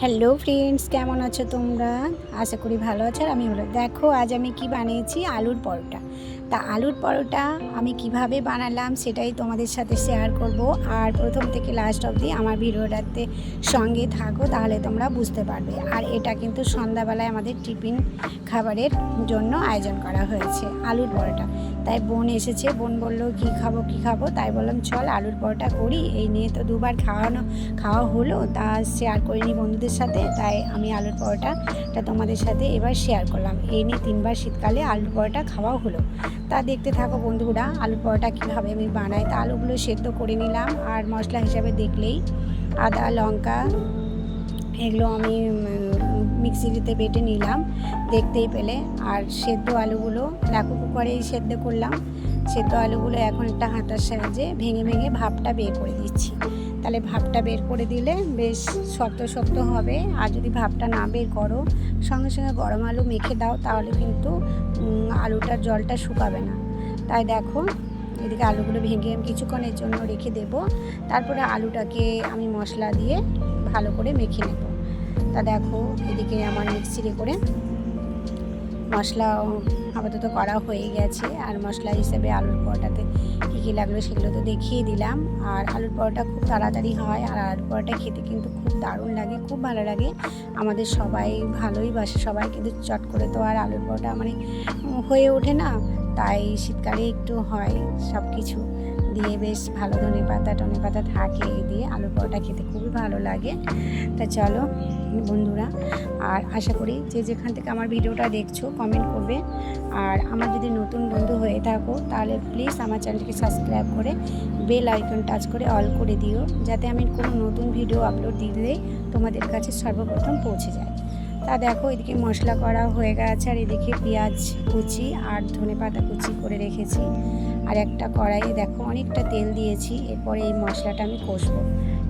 Hello friends, কেমন আছো তোমরা? আশা করি ভালো আছো। আর আমি ভালো। দেখো আজ আমি কি বানিয়েছি, আলুর পরোটা। তা আলুর পরোটা আমি কিভাবে বানালাম সেটাই তোমাদের সাথে শেয়ার করব। আর প্রথম থেকে লাস্ট অবধি আমার ভিডিওটাতে সঙ্গে থাকো, তাহলে তোমরা বুঝতে পারবে। আর এটা কিন্তু সন্ধ্যাবেলায় আমাদের টিফিন খাবারের জন্য আয়োজন করা হয়েছে, আলুর পরোটা। তাই বোন এসেছে, বোন বললো কি খাবো, তাই বললাম চল আলুর পরোটা করি। এই নিয়ে তো দুবার খাওয়া হলো, তা শেয়ার করিনি বন্ধুদের সাথে, তাই আমি আলুর পরোটাটা তোমাদের সাথে এবার শেয়ার করলাম। এই নিয়ে 3বার শীতকালে আলুর পরোটা খাওয়াও হলো। তা দেখতে থাকো বন্ধুরা, আলুর পরোটা কীভাবে আমি বানাই। তা আলুগুলো সেদ্ধ করে নিলাম, আর মশলা হিসাবে দেখলেই আদা লঙ্কা এগুলো আমি মিক্সিতে বেটে নিলাম, দেখতেই পেলে। আর সেদ্ধ আলুগুলো দেখো কুকারেই সেদ্ধ করলাম। সেদ্ধ আলুগুলো এখন একটা হাতার সাহায্যে ভেঙে ভেঙে ভাপটা বের করে দিচ্ছি। তাহলে ভাপটা বের করে দিলে বেশ শক্ত শক্ত হবে। আর যদি ভাপটা না বের করো, সঙ্গে সঙ্গে গরম আলু মেখে দাও, তাহলে কিন্তু আলুটার জলটা শুকাবে না। তাই দেখো এদিকে আলুগুলো ভেঙে আমি কিছুক্ষণের জন্য রেখে দেব। তারপরে আলুটাকে আমি মশলা দিয়ে ভালো করে মেখে নেব। তা দেখো এদিকে আমার মিক্সিতে করে মশলা আপাতত করা হয়ে গেছে। আর মশলা হিসেবে আলুর পরোটাতে কী কী লাগলো সেগুলো তো দেখিয়ে দিলাম। আর আলুর পরোটা খুব তাড়াতাড়ি হয়, আর আলুর পরোটা খেতে কিন্তু খুব দারুণ লাগে, খুব ভালো লাগে। আমাদের সবাই ভালোই বাসে, সবাই কিন্তু চট করে তো আর আলুর পরোটা মানে হয়ে ওঠে না। তাই শীতকালে একটু হয় সব কিছু দিয়ে, বেশ ভালো টনে পাতা থাকে, এই দিয়ে আলুর পরোটা খেতে খুবই ভালো লাগে। তা চলো বন্ধুরা, আর আশা করি যে যেখান থেকে আমার ভিডিওটা দেখছো কমেন্ট করবে। আর আমার যদি নতুন বন্ধু হয়ে থাকো, তাহলে প্লিজ আমার চ্যানেলটিকে সাবস্ক্রাইব করে বেল আইকন টাচ করে অল করে দিও, যাতে আমি কোনো নতুন ভিডিও আপলোড দিলে তোমাদের কাছে সর্বপ্রথম পৌঁছে যায়। তা দেখো এদিকে মশলা করা হয়ে গেছে, আর এদিকে পেঁয়াজ কুচি আর ধনেপাতা কুচি করে রেখেছি। আর একটা কড়াইয়ে দেখো অনেকটা তেল দিয়েছি। এরপরে এই মশলাটা আমি কষবো।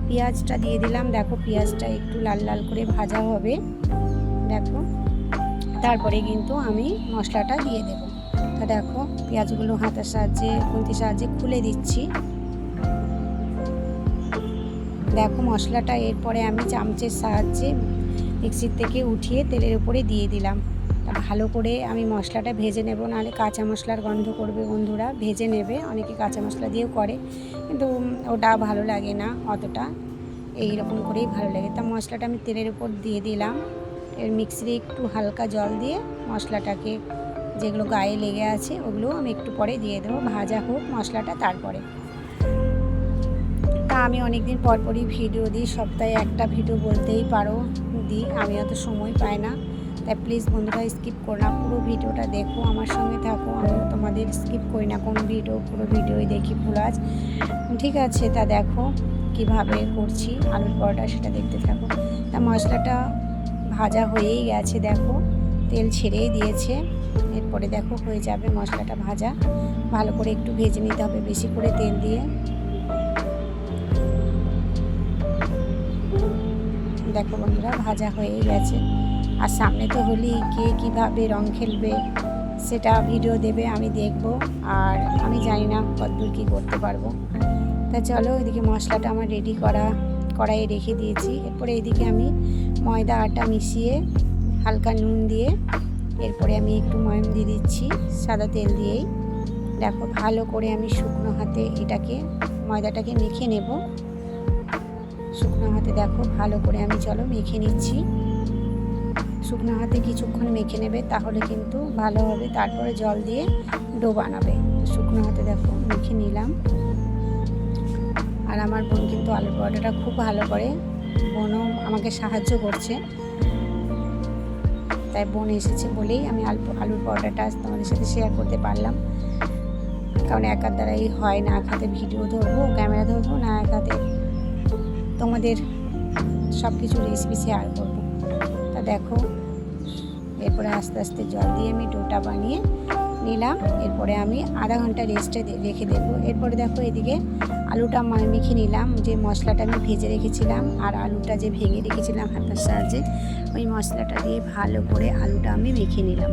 পেঁয়াজটা দিয়ে দিলাম, দেখো পেঁয়াজটা একটু লাল লাল করে ভাজা হবে দেখো, তারপরে কিন্তু আমি মশলাটা দিয়ে দেব। তা দেখো পেঁয়াজগুলো হাতের সাহায্যে খুন্তির সাহায্যে খুলে দিচ্ছি। দেখো মশলাটা এরপরে আমি চামচের সাহায্যে মিক্সির থেকে উঠিয়ে তেলের উপরে দিয়ে দিলাম। তা ভালো করে আমি মশলাটা ভেজে নেব, নাহলে কাঁচা মশলার গন্ধ করবে। বন্ধুরা ভেজে নেবে, অনেকে কাঁচা মশলা দিয়েও করে, কিন্তু ওটা ভালো লাগে না অতটা, এইরকম করেই ভালো লাগে। তা মশলাটা আমি তেলের উপর দিয়ে দিলাম। এর মিক্সিতে একটু হালকা জল দিয়ে মশলাটাকে যেগুলো গায়ে লেগে আছে ওগুলো আমি একটু পরে দিয়ে দেবো, ভাজা হোক মশলাটা তারপরে। তা আমি অনেক দিন পরই ভিডিও দিই, সপ্তাহে একটা ভিডিও বলতেই পারো দিই, আমি অত সময় পাই না। তাই প্লিজ বন্ধুরা স্কিপ করো না, পুরো ভিডিওটা দেখো, আমার সঙ্গে থাকো। আমি তোমাদের স্কিপ করি না কোনো ভিডিও, পুরো ভিডিওই দেখি ফুল আজ, ঠিক আছে? তা দেখো কিভাবে করছি আলুর পরোটা, সেটা দেখতে থাকো। তা মশলাটা ভাজা হয়েই গেছে, দেখো তেল ছেড়েই দিয়েছে। এরপরে দেখো হয়ে যাবে মশলাটা ভাজা, ভালো করে একটু ভেজে নিতে হবে বেশি করে তেল দিয়ে। দেখো বন্ধুরা ভাজা হয়ে গেছে। আর সামনে তো হোলি, কে কীভাবে রং খেলবে সেটা ভিডিও দেবে, আমি দেখব। আর আমি জানি না কতদূর কী করতে পারবো। তা চলো এদিকে মশলাটা আমার রেডি কড়াইয়ে রেখে দিয়েছি। এরপরে এদিকে আমি ময়দা আটা মিশিয়ে হালকা নুন দিয়ে, এরপরে আমি একটু ময়াম দিয়ে দিচ্ছি সাদা তেল দিয়েই। দেখো ভালো করে আমি শুকনো হাতে এটাকে ময়দাটাকে মেখে নেব। শুকনো হাতে দেখো ভালো করে আমি চলো মেখে নিচ্ছি। শুকনো হাতে কিছুক্ষণ মেখে নেবে, তাহলে কিন্তু ভালো হবে। তারপরে জল দিয়ে ডো বানাবে। শুকনো হাতে দেখো মেখে নিলাম। আর আমার বোন কিন্তু আলুর পরোটাটা খুব ভালো করে, বোনও আমাকে সাহায্য করছে। তাই বোন এসেছে বলেই আমি আলুর পরোটাটা তোমাদের সাথে শেয়ার করতে পারলাম। কারণ একার দ্বারাই হয় না, এক হাতে ভিডিও ধরবো, ক্যামেরা ধরবো, না এক হাতে তোমাদের সব কিছু রেসিপি শেয়ার করবো। তা দেখো এরপরে আস্তে আস্তে জল দিয়ে আমি ডোটা বানিয়ে নিলাম। এরপরে আমি আধা ঘন্টা রেস্টে রেখে দেবো। এরপরে দেখো এদিকে আলুটা মেখে নিলাম, যে মশলাটা আমি ভেজে রেখেছিলাম আর আলুটা যে ভেঙে রেখেছিলাম হাতের সাহায্যে, ওই মশলাটা দিয়ে ভালো করে আলুটা আমি মেখে নিলাম।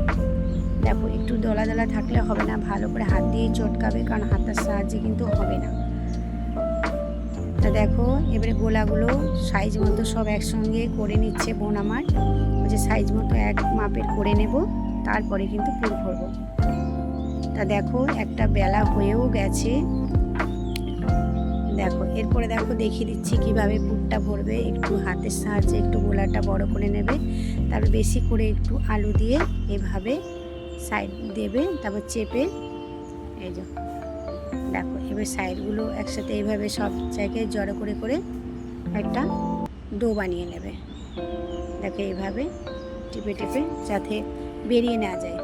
দেখো একটু দলা দলা থাকলে হবে না, ভালো করে হাত দিয়েই চটকাবে, কারণ হাতের সাহায্যে কিন্তু হবে না। তা দেখো এবারে গোলাগুলো সাইজ মতো সব একসঙ্গে করে নিচ্ছে বোন আমার, যে সাইজ মতো এক মাপের করে নেব, তারপরে কিন্তু পুর ভরবো। তা দেখো একটা বেলা হয়েও গেছে। দেখো এরপরে দেখো দেখিয়ে দিচ্ছি কিভাবে পুরটা ভরবে। একটু হাতের সাহায্যে একটু গোলাটা বড় করে নেবে, তারপর বেশি করে একটু আলু দিয়ে এভাবে সাইড দেবে, তারপর চেপে এই যে দেখো এবার সাইডগুলো একসাথে এইভাবে সব জায়গায় জড়ো করে করে একটা ডো বানিয়ে নেবে। দেখো এইভাবে টিপে টিপে যাতে বেরিয়ে না যায়,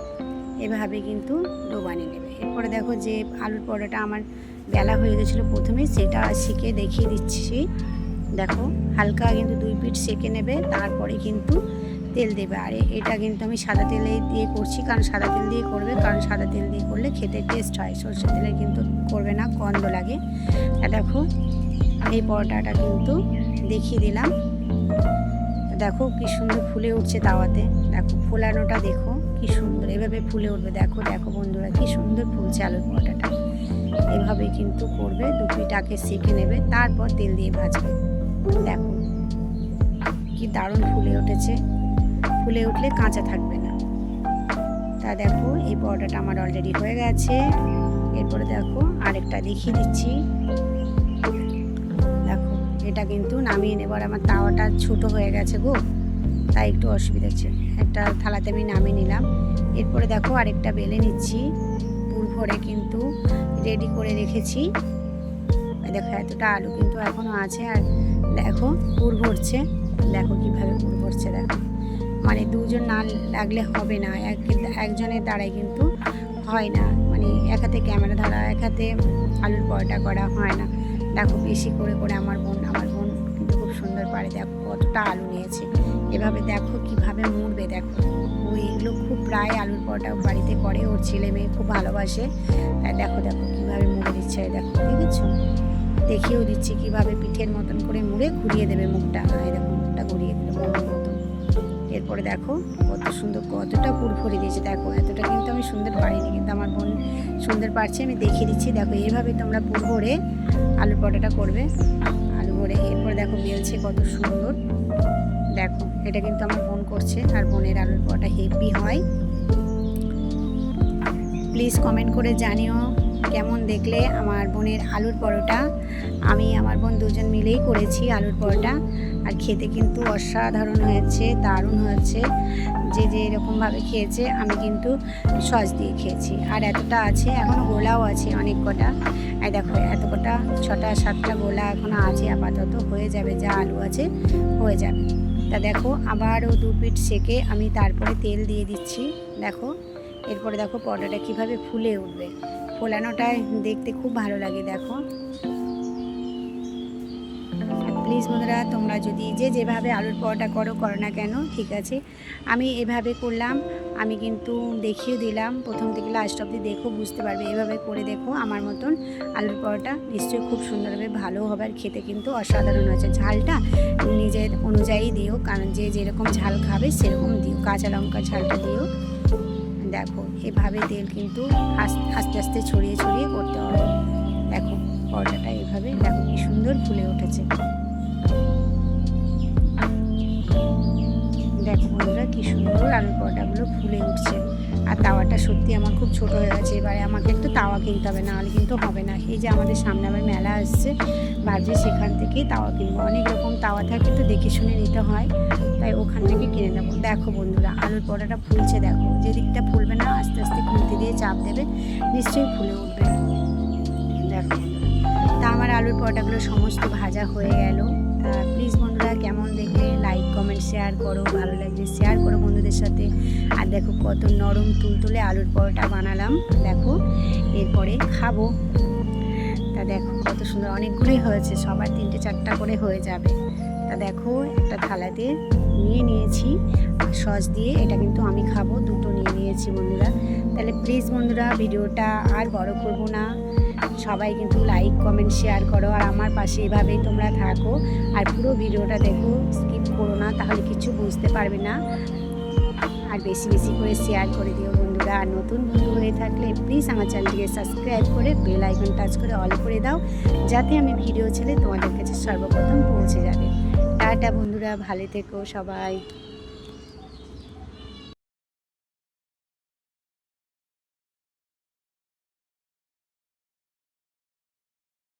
এভাবে কিন্তু ডো বানিয়ে নেবে। এরপরে দেখো যে আলুর পরোটাটা আমার বেলা হয়ে গেছিলো প্রথমে, সেটা সেঁকে দেখিয়ে দিচ্ছি। দেখো হালকা কিন্তু 2 পিঠ সেঁকে নেবে, তারপরে কিন্তু তেল দেবে। আর এটা কিন্তু আমি সাদা তেলে দিয়ে করছি, কারণ সাদা তেল দিয়ে করবে, কারণ সাদা তেল দিয়ে করলে খেতে টেস্ট হয়, সরষের তেলে কিন্তু করবে না, গন্ধ লাগে। দেখো এই পরোটাটা কিন্তু দেখিয়ে দিলাম। দেখো কি সুন্দর ফুলে উঠছে তাওয়াতে, দেখো ফোলানোটা দেখো কি সুন্দর, এভাবে ফুলে উঠবে। দেখো দেখো বন্ধুরা কি সুন্দর ফুলছে আলুর পরোটাটা। এভাবে কিন্তু করবে, 2 পিঠ আগে সেঁকে নেবে, তারপর তেল দিয়ে ভাজবে। দেখো কি দারুণ ফুলে উঠেছে, ফুলে উঠলে কাঁচা থাকবে না। তা দেখো এই পরোটাটা আমার অলরেডি হয়ে গেছে। এরপরে দেখো আরেকটা দেখিয়ে দিচ্ছি। দেখো এটা কিন্তু নামিয়ে নেবার, আমার তাওয়াটা ছোট হয়ে গেছে গো, তাই একটু অসুবিধা হচ্ছে। একটা থালাতে আমি নামিয়ে নিলাম। এরপরে দেখো আরেকটা বেলে নিচ্ছি, পুর ভরে কিন্তু রেডি করে রেখেছি। দেখো এতটা আলু কিন্তু এখনও আছে, আর দেখো পুর ভরছে। দেখো কীভাবে পুর ভরছে, দেখো মানে 2 জন না লাগলে হবে না, একজনের দ্বারাই কিন্তু হয় না, মানে এক হাতে ক্যামেরা ধরা, এক হাতে আলুর পরোটা করা হয় না। দেখো বেশি করে করে আমার বোন কিন্তু খুব সুন্দর পারে। দেখো কতটা আলু নিয়েছে, এভাবে দেখো কিভাবে মুড়বে। দেখো ও এগুলো খুব প্রায় আলুর পরোটা বাড়িতে করে, ওর ছেলে মেয়ে খুব ভালোবাসে। তাই দেখো দেখো কীভাবে মুড়ে দিচ্ছে, দেখো দেখেছো, দেখিয়েও দিচ্ছি কীভাবে পিঠের মতন করে মুড়ে ঘুরিয়ে দেবে মুখটা। দেখো মুখটা ঘুরিয়ে দিল মনের মতন। এরপরে দেখো কত সুন্দর, কতটা পুর ভরে দিয়েছে। দেখো এতটা কিন্তু আমি সুন্দর পারিনি, কিন্তু আমার বোন সুন্দর পারছে, আমি দেখিয়ে দিচ্ছি। দেখো এইভাবে তোমরা পুর ভরে আলুর পরোটাটা করবে, আলু ভরে। এরপরে দেখো বেলছে কত সুন্দর। দেখো এটা কিন্তু আমার বোন করছে, আর বোনের আলুর পরোটা হেভি হয়। প্লিজ কমেন্ট করে জানিও কেমন দেখলে আমার বোনের আলুর পরোটা। আমি আমার বোন 2 জন মিলেই করেছি আলুর পরোটা, আর খেতে কিন্তু অসাধারণ হয়েছে, দারুণ হয়েছে। যে এরকমভাবে খেয়েছে, আমি কিন্তু সস দিয়ে খেয়েছি। আর এতটা আছে, এখনও গোলাও আছে অনেক কটা। আর দেখো এত কটা 6টা 7টা গোলা এখনও আছে, আপাতত হয়ে যাবে, যা আলু আছে হয়ে যাবে। তা দেখো আবারও 2 পিঠ সেঁকে আমি তারপরে তেল দিয়ে দিচ্ছি। দেখো এরপরে দেখো পরোটাটা কীভাবে ফুলে উঠবে, ফোলানোটায় দেখতে খুব ভালো লাগে। দেখো প্লিজ বন্ধুরা তোমরা যদি যেভাবে আলুর পরোটা করো না কেন, ঠিক আছে, আমি এভাবে করলাম। আমি কিন্তু দেখিয়ে দিলাম, প্রথম থেকে লাস্ট অবধি দেখো, বুঝতে পারবে। এভাবে করে দেখো আমার মতন আলুর পরোটা, নিশ্চয়ই খুব সুন্দর হবে, ভালো হবে, আর খেতে কিন্তু অসাধারণ হয়েছে। ঝালটা নিজের অনুযায়ী দিও, কারণ যে যেরকম ঝাল খাবে সেরকম দিও, কাঁচা লঙ্কা ঝালটা দিও। দেখো এভাবে তেল কিন্তু আস্তে আস্তে ছড়িয়ে ছড়িয়ে করতে হবে। দেখো পরোটাটা এভাবে দেখো কি সুন্দর ফুলে উঠেছে। দেখো বন্ধুরা কি সুন্দর আলুর পরোটাগুলো ফুলে উঠছে। আর তাওয়াটা সত্যি আমার খুব ছোট হয়ে গেছে, এবারে আমাকে একটু তাওয়া কিনতে হবে, নাহলে কিন্তু হবে না। এই যে আমাদের সামনে আবার মেলা আসছে, ভাবছি সেখান থেকেই তাওয়া কিনবো। অনেক রকম তাওয়া থাকে, তো দেখে শুনে নিতে হয়, তাই ওখান থেকে কিনে নেবো। দেখো বন্ধুরা আলুর পরোটাটা ফুলছে, দেখো যেদিকটা ফুলবে না আস্তে আস্তে খুন্তি দিয়ে চাপ দেবে, নিশ্চয়ই ফুলে উঠবে। দেখো তা আমার আলুর পরোটাগুলো সমস্ত ভাজা হয়ে গেল। প্লিজ বন্ধুরা কেমন দেখলে লাইক কমেন্ট শেয়ার করো, ভালো লাগলে শেয়ার করো বন্ধুদের সাথে। আর দেখো কত নরম তুলতুলে আলুর পরোটা বানালাম, দেখো এরপরে খাবো। তা দেখো কত সুন্দর, অনেকগুলোই হয়েছে, সবার 3টে 4টা করে হয়ে যাবে। তা দেখো একটা থালাতে নিয়ে নিয়েছি সস দিয়ে, এটা কিন্তু আমি খাবো, 2টো নিয়ে নিয়েছি বন্ধুরা। তাহলে প্লিজ বন্ধুরা ভিডিওটা আর বড় করব না, সবাই কিন্তু লাইক কমেন্ট শেয়ার করো, আর আমার পাশে এভাবেই তোমরা থাকো, আর পুরো ভিডিওটা দেখো, স্কিপ করো না, তাহলে কিছু বুঝতে পারবে না। আর বেশি বেশি করে শেয়ার করে দিও বন্ধুরা। আর নতুন বন্ধু হয়ে থাকলে প্লিজ আমার চ্যানেলটিকে সাবস্ক্রাইব করে বেল আইকন টাচ করে অল করে দাও, যাতে আমি ভিডিও ছেড়ে তোমাদের কাছে সর্বপ্রথম পৌঁছে যাবে। টাটা বন্ধুরা, ভালো থেকো সবাই।